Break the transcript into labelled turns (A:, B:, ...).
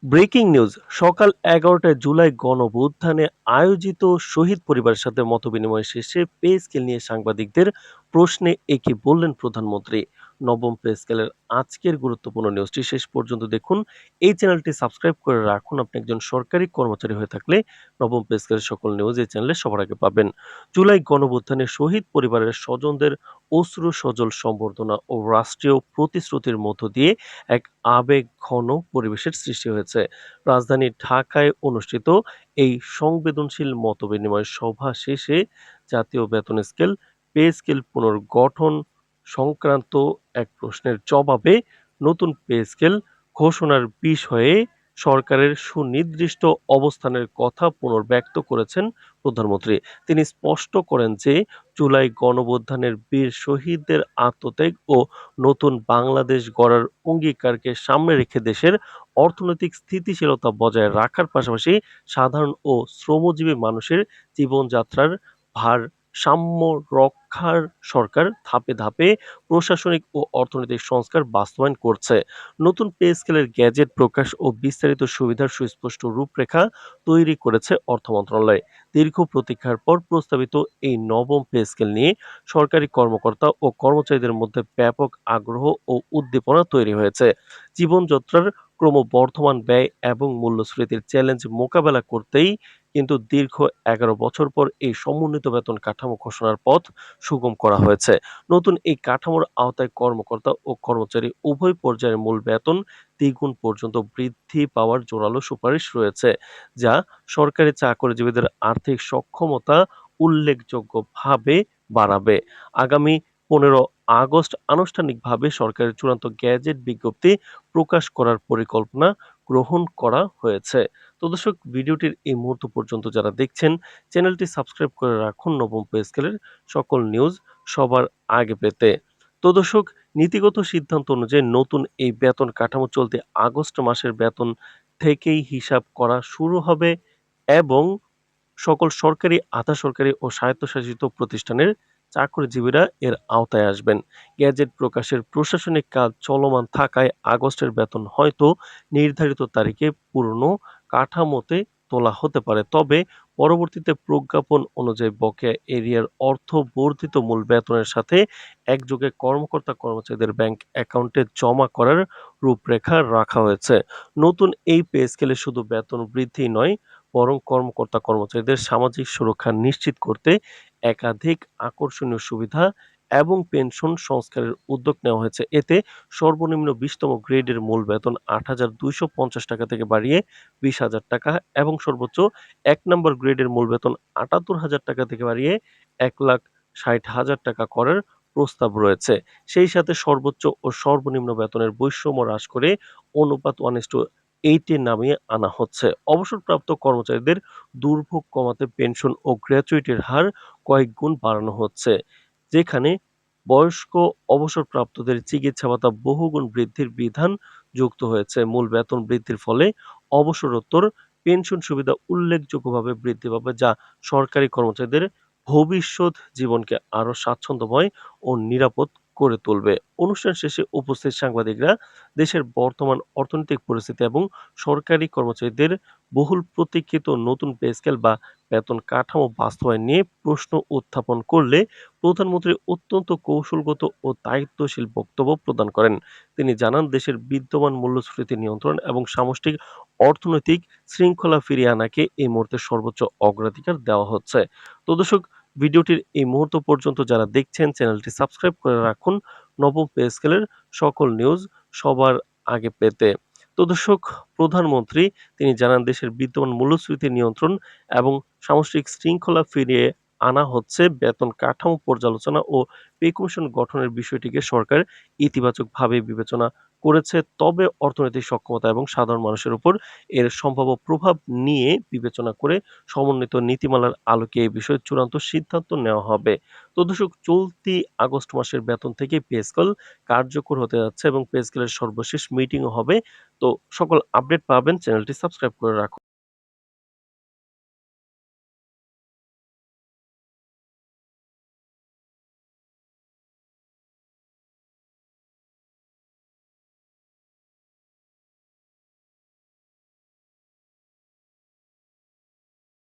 A: Breaking news সকাল ১১টায় জুলাই গণঅভ্যুত্থানে আয়োজিত শহীদ পরিবারের সাথে মতবিনিময় শেষে পে স্কেল নিয়ে সাংবাদিকদের প্রশ্নে একে বললেন প্রধানমন্ত্রী। নবম পে স্কেলের আজকের গুরুত্বপূর্ণ নিউজটি শেষ পর্যন্ত দেখুন। এই চ্যানেলটি সাবস্ক্রাইব করে রাখুন। আপনি একজন সরকারি কর্মচারী হয়ে থাকলে নবম পে স্কেলের সকল নিউজ এই চ্যানেলে সবার আগে পাবেন। জুলাই গণঅভ্যুত্থানে শহীদ পরিবারের স্বজনদের অশ্রু সজল সম্বর্ধনা ও রাষ্ট্রীয় প্রতিশ্রুতির মধ্য দিয়ে এক আবেগঘন পরিবেশের সৃষ্টি হয়েছে। রাজধানী ঢাকায় অনুষ্ঠিত এই সংবেদনশীল মতবিনিময় সভা শেষে জাতীয় বেতন স্কেল, পে স্কেল পুনর্গঠন সংক্রান্ত এক প্রশ্নের জবাবে নতুন পে স্কেল ঘোষণার বিষয়ে সরকারের সুনির্দিষ্ট অবস্থানের কথা পুনর্ব্যক্ত করেছেন প্রধানমন্ত্রী। তিনি স্পষ্ট করেন যে জুলাই গণঅভ্যুত্থানের বীর শহীদদের আত্মত্যাগ ও নতুন বাংলাদেশ গড়ার অঙ্গীকারকে সামনে রেখে দেশের অর্থনৈতিক স্থিতিশীলতা বজায় রাখার পাশাপাশি সাধারণ ও শ্রমজীবী মানুষের জীবনযাত্রার ভারসাম্য রক্ষার সরকার ধাপে ধাপে প্রশাসনিক ও অর্থনৈতিক সংস্কার বাস্তবায়ন করছে। নতুন পে স্কেলের গ্যাজেট প্রকাশ ও বিস্তারিত সুবিধার সুস্পষ্ট রূপরেখা তৈরি করেছে অর্থ মন্ত্রণালয়। দীর্ঘ প্রতীক্ষার পর প্রস্তাবিত এই নবম পে স্কেল নিয়ে সরকারি কর্মকর্তা ও কর্মচারীদের মধ্যে ব্যাপক আগ্রহ ও উদ্দীপনা তৈরি হয়েছে। জীবনযাত্রার ক্রমবর্ধমান ব্যয় এবং মূল্যস্ফীতির চ্যালেঞ্জ মোকাবেলা করতেই কিন্তু দীর্ঘ ১১ বছর পর এই সমন্বিত বেতন কাঠামো ঘোষণার পথ সুগম করা হয়েছে। নতুন এই কাঠামোর আওতায় কর্মকর্তা ও কর্মচারী উভয় পর্যায়ের মূল বেতন দ্বিগুণ পর্যন্ত বৃদ্ধি পাওয়ার জোরালো সুপারিশ রয়েছে, যা সরকারি চাকরিজীবীদের আর্থিক সক্ষমতা উল্লেখযোগ্যভাবে বাড়াবে। আগামী ১৫ আগস্ট আনুষ্ঠানিকভাবে সরকারের চূড়ান্ত গ্যাজেট বিজ্ঞপ্তি প্রকাশ করার পরিকল্পনা গ্রহণ করা হয়েছে। তো দর্শক, ভিডিওটির এই মুহূর্ত পর্যন্ত যারা দেখছেন, চ্যানেলটি সাবস্ক্রাইব করে রাখুন নবম পে স্কেলের সকল নিউজ সবার আগে পেতে। তো দর্শক, নীতিগত সিদ্ধান্ত অনুযায়ী নতুন এই বেতন কাঠামো চলতি আগস্ট মাসের বেতন থেকেই হিসাব করা শুরু হবে এবং সকল সরকারি, আধা সরকারি ও স্বায়ত্তশাসিত প্রতিষ্ঠানের চাকরিজীবীরা এর আওতায় আসবেন। গ্যাজেট প্রকাশের প্রশাসনিক কাজ চলমান থাকায় আগস্টের বেতন হয়তো নির্ধারিত তারিখে পুরনো কাঠামোতে তোলা হতে পারে। তবে পরবর্তীতে প্রজ্ঞাপন অনুযায়ী বকেয়া এরিয়ার অর্থ বর্ধিত মূল বেতনের সাথে একযোগে কর্মকর্তা-কর্মচারীদের ব্যাংক অ্যাকাউন্টে জমা করার রূপরেখা রাখা হয়েছে। নতুন এই পে স্কেলে শুধু বেতন বৃদ্ধি নয়, বরং কর্মকর্তা-কর্মচারীদের সামাজিক সুরক্ষা নিশ্চিত করতে একাধিক আকর্ষণীয় সুবিধা এবং পেনশন সংস্কারের উদ্যোগ নেওয়া হয়েছে। এতে সর্বনিম্ন ২০তম গ্রেডের মূল বেতন ৳৮,২৫০ থেকে বাড়িয়ে ৳২০,০০০ এবং সর্বোচ্চ ১ নম্বর গ্রেডের মূল বেতন ৳৭৮,০০০ থেকে বাড়িয়ে ৳১,৬০,০০০ করার প্রস্তাব রয়েছে। সেই সাথে সর্বোচ্চ ও সর্বনিম্ন বেতনের বৈষম্য হ্রাস করে অনুপাত 1:8 এ নামিয়ে আনা হচ্ছে। অবসরপ্রাপ্ত কর্মচারীদের দুর্ভোগ কমাতে পেনশন ও গ্র্যাচুইটির হার কয়েক গুণ বাড়ানো হচ্ছে, যেখানে বয়স্ক অবসরপ্রাপ্তদের চিকিৎসা ভাতা বহুগুণ বৃদ্ধির বিধান যুক্ত হয়েছে। মূল বেতন বৃদ্ধির ফলে অবসরোত্তর পেনশন সুবিধা উল্লেখযোগ্যভাবে বৃদ্ধি পাবে, যা সরকারি কর্মচারীদের ভবিষ্যৎ জীবনকে আরও স্বাচ্ছন্দ্যময় ও নিরাপদ করে তুলবে। অনুষ্ঠান শেষে উপস্থিত সাংবাদিকরা দেশের বর্তমান অর্থনৈতিক পরিস্থিতি এবং সরকারি কর্মচারীদের বহুল প্রতীক্ষিত নতুন পে স্কেল বা বেতন কাঠামো বাস্তবায়ন নিয়ে প্রশ্ন উত্থাপন করলে প্রধানমন্ত্রী অত্যন্ত কৌশলগত ও দায়িত্বশীল বক্তব্য প্রদান করেন। তিনি জানান, দেশের বিদ্যমান মূল্যস্ফীতি নিয়ন্ত্রণ এবং সামষ্টিক অর্থনৈতিক শৃঙ্খলা ফিরিয়ে আনাকে এই মুহূর্তে সর্বোচ্চ অগ্রাধিকার দেওয়া হচ্ছে। তো দর্শক, ভিডিওটির এই মুহূর্ত পর্যন্ত যারা দেখছেন, চ্যানেলটি সাবস্ক্রাইব করে রাখুন নবম পে স্কেলের সকল নিউজ সবার আগে পেতে। তো দর্শক, প্রধানমন্ত্রী তিনি জানান, দেশের বিদ্যমান মূল্যস্ফীতি নিয়ন্ত্রণ এবং সামষ্টিক শৃঙ্খলা ফিরিয়ে আনা হচ্ছে। বেতন কাঠামো পর্যালোচনা ও পে কমিশন গঠনের বিষয়টিকে সরকার ইতিবাচকভাবে বিবেচনা করেছে। তবে অর্থনৈতিক সক্ষমতা এবং সাধারণ মানুষের উপর এর সম্ভাব্য প্রভাব নিয়ে বিবেচনা করে সমন্বিত নীতিমালার আলোকে এই বিষয়ে চূড়ান্ত সিদ্ধান্ত নেওয়া হবে। তো দর্শক, চলতি আগস্ট মাসের বেতন থেকে পে স্কেল কার্যকর হতে যাচ্ছে এবং পে স্কেলের সর্বশেষ মিটিংও হবে। তো সকল আপডেট পাবেন, চ্যানেলটি সাবস্ক্রাইব করে রাখুন।